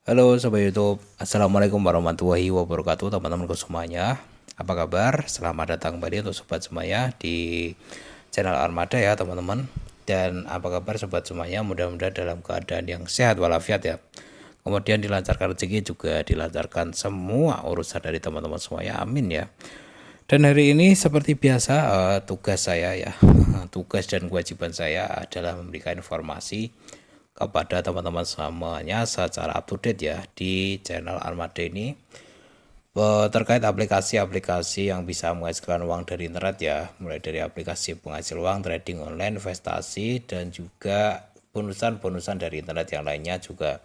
Halo Sobat YouTube, Assalamualaikum warahmatullahi wabarakatuh teman-temanku semuanya. Apa kabar? Selamat datang kembali untuk Sobat semuanya di channel Armada ya teman-teman. Dan apa kabar Sobat semuanya? Mudah-mudahan dalam keadaan yang sehat walafiat ya. Kemudian dilancarkan rezeki juga dilancarkan semua urusan dari teman-teman semuanya. Amin ya. Dan hari ini seperti biasa tugas saya ya, tugas dan kewajiban saya adalah memberikan informasi kepada teman-teman semuanya secara up to date ya di channel Armada ini terkait aplikasi-aplikasi yang bisa menghasilkan uang dari internet ya, mulai dari aplikasi penghasil uang, trading online, investasi, dan juga bonusan-bonusan dari internet yang lainnya juga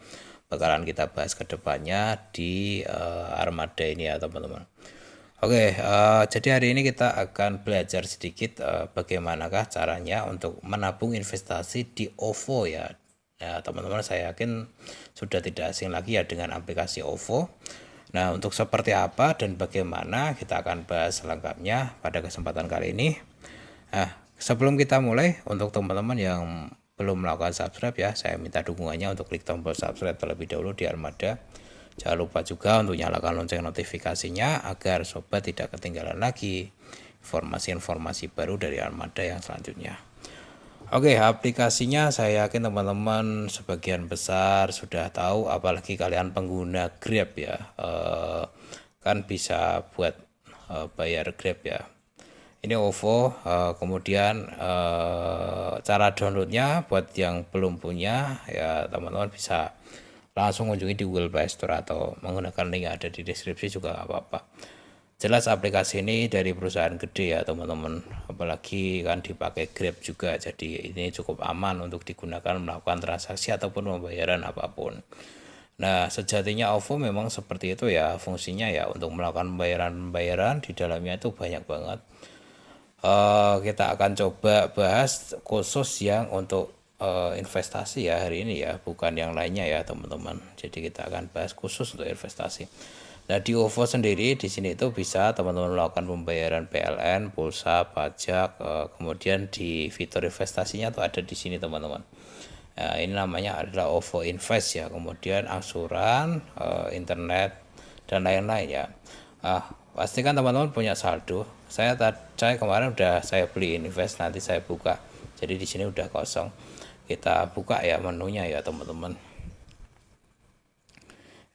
bakalan kita bahas ke depannya di Armada ini ya teman-teman. Oke, jadi hari ini kita akan belajar sedikit bagaimanakah caranya untuk menabung investasi di OVO ya. Ya, teman-teman saya yakin sudah tidak asing lagi ya dengan aplikasi OVO. Nah, untuk seperti apa dan bagaimana kita akan bahas selengkapnya pada kesempatan kali ini. Nah, sebelum kita mulai, untuk teman-teman yang belum melakukan subscribe ya, saya minta dukungannya untuk klik tombol subscribe terlebih dahulu di Armada. Jangan lupa juga untuk nyalakan lonceng notifikasinya agar sobat tidak ketinggalan lagi informasi-informasi baru dari Armada yang selanjutnya. Oke, aplikasinya saya yakin teman-teman sebagian besar sudah tahu, apalagi kalian pengguna Grab ya, kan bisa buat bayar Grab ya. Ini OVO, kemudian cara downloadnya buat yang belum punya ya teman-teman bisa langsung kunjungi di Google Play Store atau menggunakan link yang ada di deskripsi juga nggak apa-apa. Jelas aplikasi ini dari perusahaan gede ya teman-teman, apalagi kan dipakai Grab juga, jadi ini cukup aman untuk digunakan melakukan transaksi ataupun pembayaran apapun. Nah, sejatinya OVO memang seperti itu ya fungsinya ya, untuk melakukan pembayaran di dalamnya itu banyak banget. Kita akan coba bahas khusus yang untuk investasi ya hari ini ya, bukan yang lainnya ya teman-teman. Jadi kita akan bahas khusus untuk investasi. Nah, di OVO sendiri di sini itu bisa teman-teman melakukan pembayaran PLN, pulsa, pajak, kemudian di fitur investasinya tuh ada di sini teman-teman. Nah, ini namanya adalah OVO Invest ya, kemudian angsuran, internet dan lain-lain ya. Pastikan teman-teman punya saldo. Saya kemarin udah saya beli invest, nanti saya buka. Jadi di sini udah kosong. Kita buka ya menunya ya teman-teman.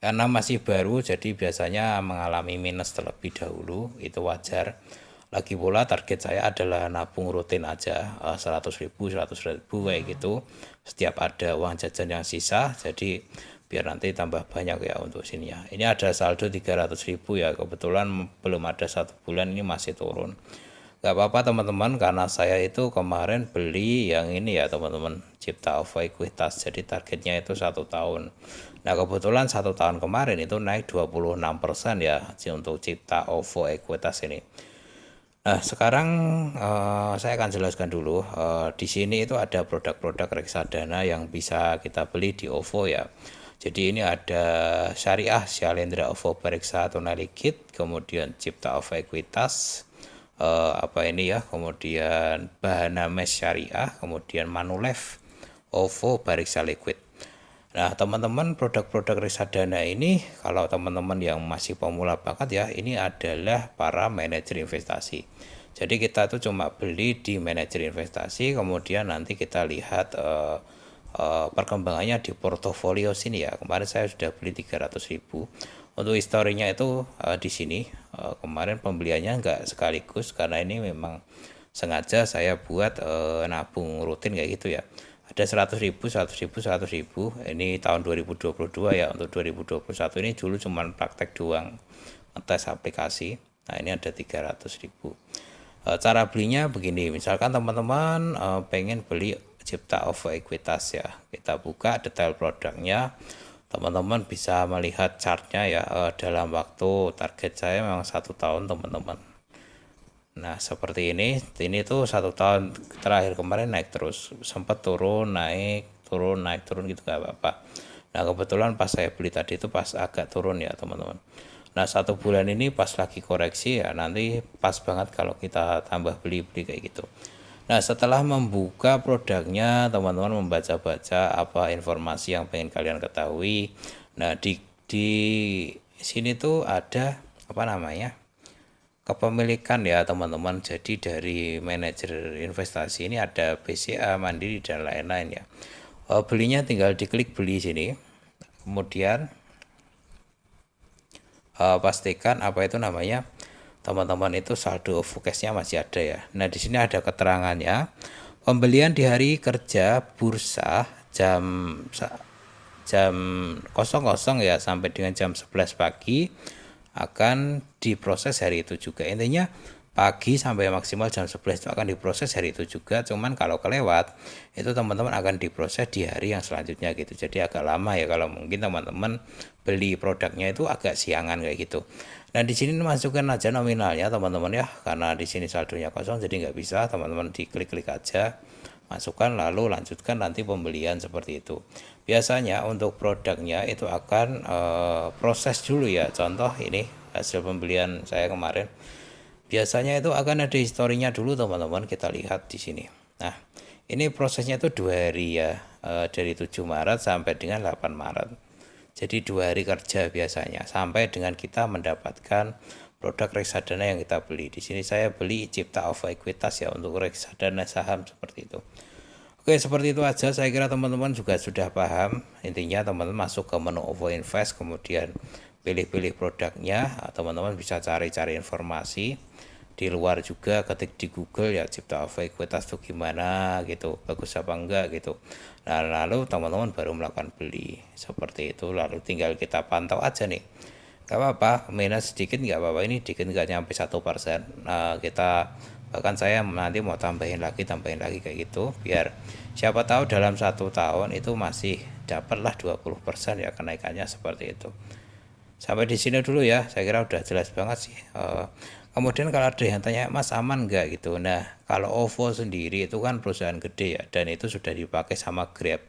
Karena masih baru jadi biasanya mengalami minus terlebih dahulu, itu wajar. Lagi pula target saya adalah nabung rutin aja, 100.000 100.000 kayak gitu setiap ada uang jajan yang sisa, jadi biar nanti tambah banyak ya untuk sini ya. Ini ada saldo 300.000 ya, kebetulan belum ada 1 bulan ini masih turun. Gak apa-apa teman-teman, karena saya itu kemarin beli yang ini ya teman-teman, Cipta OVO Equitas, jadi targetnya itu 1 tahun. Nah, kebetulan 1 tahun kemarin itu naik 26% ya untuk Cipta OVO Equitas ini. Nah, sekarang saya akan jelaskan dulu. Di sini itu ada produk-produk reksadana yang bisa kita beli di OVO ya. Jadi ini ada Syariah Shalendra OVO Bareksa Tunai Likid, kemudian Cipta OVO Equitas, apa ini ya, kemudian Bahana Mes Syariah, kemudian Manulife OVO Bareksa Liquid. Nah, teman-teman, produk-produk reksadana ini kalau teman-teman yang masih pemula banget ya, ini adalah para manajer investasi. Jadi kita tuh cuma beli di manajer investasi, kemudian nanti kita lihat perkembangannya di portofolio sini ya. Kemarin saya sudah beli 300.000. Untuk historinya itu di sini kemarin pembeliannya nggak sekaligus karena ini memang sengaja saya buat nabung rutin kayak gitu ya. Ada 100.000 100.000 100.000, ini tahun 2022 ya. Untuk 2021 ini dulu cuma praktek doang, ngetes aplikasi. Nah, ini ada 300.000. Cara belinya begini, misalkan teman-teman pengen beli Cipta OVO Equitas ya, kita buka detail produknya, teman-teman bisa melihat chartnya ya. Dalam waktu target saya memang 1 tahun teman-teman. Nah, seperti ini tuh 1 tahun terakhir kemarin naik terus, sempat turun naik turun gitu gak apa-apa. Nah, kebetulan pas saya beli tadi itu pas agak turun ya teman-teman. Nah, 1 bulan ini pas lagi koreksi ya, nanti pas banget kalau kita tambah beli-beli kayak gitu. Nah, setelah membuka produknya, teman-teman membaca-baca apa informasi yang pengen kalian ketahui. Nah, di sini tuh ada apa namanya? Kepemilikan ya teman-teman. Jadi dari manajer investasi ini ada BCA, Mandiri dan lain-lain ya. Belinya tinggal diklik beli sini. Kemudian pastikan apa itu namanya teman-teman itu saldo forecast-nya masih ada ya. Nah, di sini ada keterangannya. Pembelian di hari kerja bursa jam 00 ya sampai dengan jam 11 pagi akan diproses hari itu juga. Intinya pagi sampai maksimal jam 11 itu akan diproses hari itu juga. Cuman kalau kelewat itu teman-teman akan diproses di hari yang selanjutnya gitu. Jadi agak lama ya kalau mungkin teman-teman beli produknya itu agak siangan kayak gitu. Nah, di sini masukkan aja nominalnya teman-teman ya, karena di sini saldonya kosong jadi nggak bisa. Teman-teman diklik-klik aja, masukkan lalu lanjutkan nanti pembelian seperti itu. Biasanya untuk produknya itu akan proses dulu ya. Contoh ini hasil pembelian saya kemarin. Biasanya itu akan ada historinya dulu teman-teman, kita lihat di sini. Nah, ini prosesnya itu 2 hari ya, dari 7 Maret sampai dengan 8 Maret. Jadi 2 hari kerja biasanya sampai dengan kita mendapatkan produk reksadana yang kita beli. Di sini saya beli Cipta Ova Ekuitas ya untuk reksadana saham seperti itu. Oke, seperti itu aja. Saya kira teman-teman juga sudah paham. Intinya teman-teman masuk ke menu OVO Invest, kemudian pilih-pilih produknya. Teman-teman bisa cari-cari informasi di luar juga, ketik di Google ya Cipta Ova Ekuitas itu gimana gitu, bagus apa enggak gitu. Nah, lalu teman-teman baru melakukan beli seperti itu. Lalu tinggal kita pantau aja nih. Gak apa-apa, minus sedikit nggak apa-apa, ini dikit nggak nyampe 1%. Nah, kita bahkan saya nanti mau tambahin lagi kayak gitu, biar siapa tahu dalam 1 tahun itu masih dapatlah 20% ya kenaikannya seperti itu. Sampai di sini dulu ya, saya kira udah jelas banget sih. Kemudian kalau ada yang tanya, Mas aman nggak gitu? Nah, kalau OVO sendiri itu kan perusahaan gede ya, dan itu sudah dipakai sama Grab.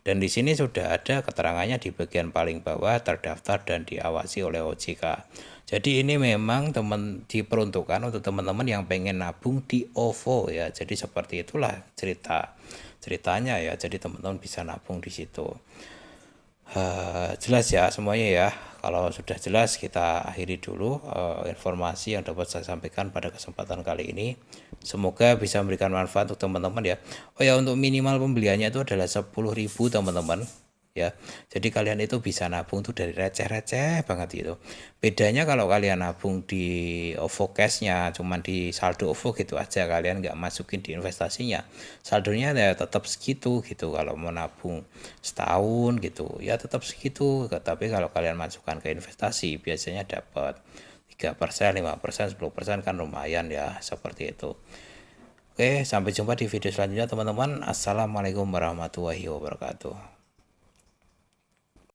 Dan di sini sudah ada keterangannya di bagian paling bawah, terdaftar dan diawasi oleh OJK. Jadi ini memang diperuntukkan untuk teman-teman yang pengen nabung di OVO ya. Jadi seperti itulah ceritanya ya. Jadi teman-teman bisa nabung di situ. Jelas ya semuanya ya. Kalau sudah jelas kita akhiri dulu informasi yang dapat saya sampaikan pada kesempatan kali ini. Semoga bisa memberikan manfaat untuk teman-teman ya. Oh ya, untuk minimal pembeliannya itu adalah 10.000 teman-teman ya. Jadi kalian itu bisa nabung tuh dari receh-receh banget gitu. Bedanya kalau kalian nabung di OVO Cash-nya cuman di saldo OVO gitu aja, kalian nggak masukin di investasinya, saldonya ya tetap segitu gitu. Kalau mau nabung setahun gitu ya tetap segitu. Tapi kalau kalian masukkan ke investasi biasanya dapat 3%, 5%, 10% kan lumayan ya seperti itu. Oke, sampai jumpa di video selanjutnya teman-teman. Assalamualaikum warahmatullahi wabarakatuh.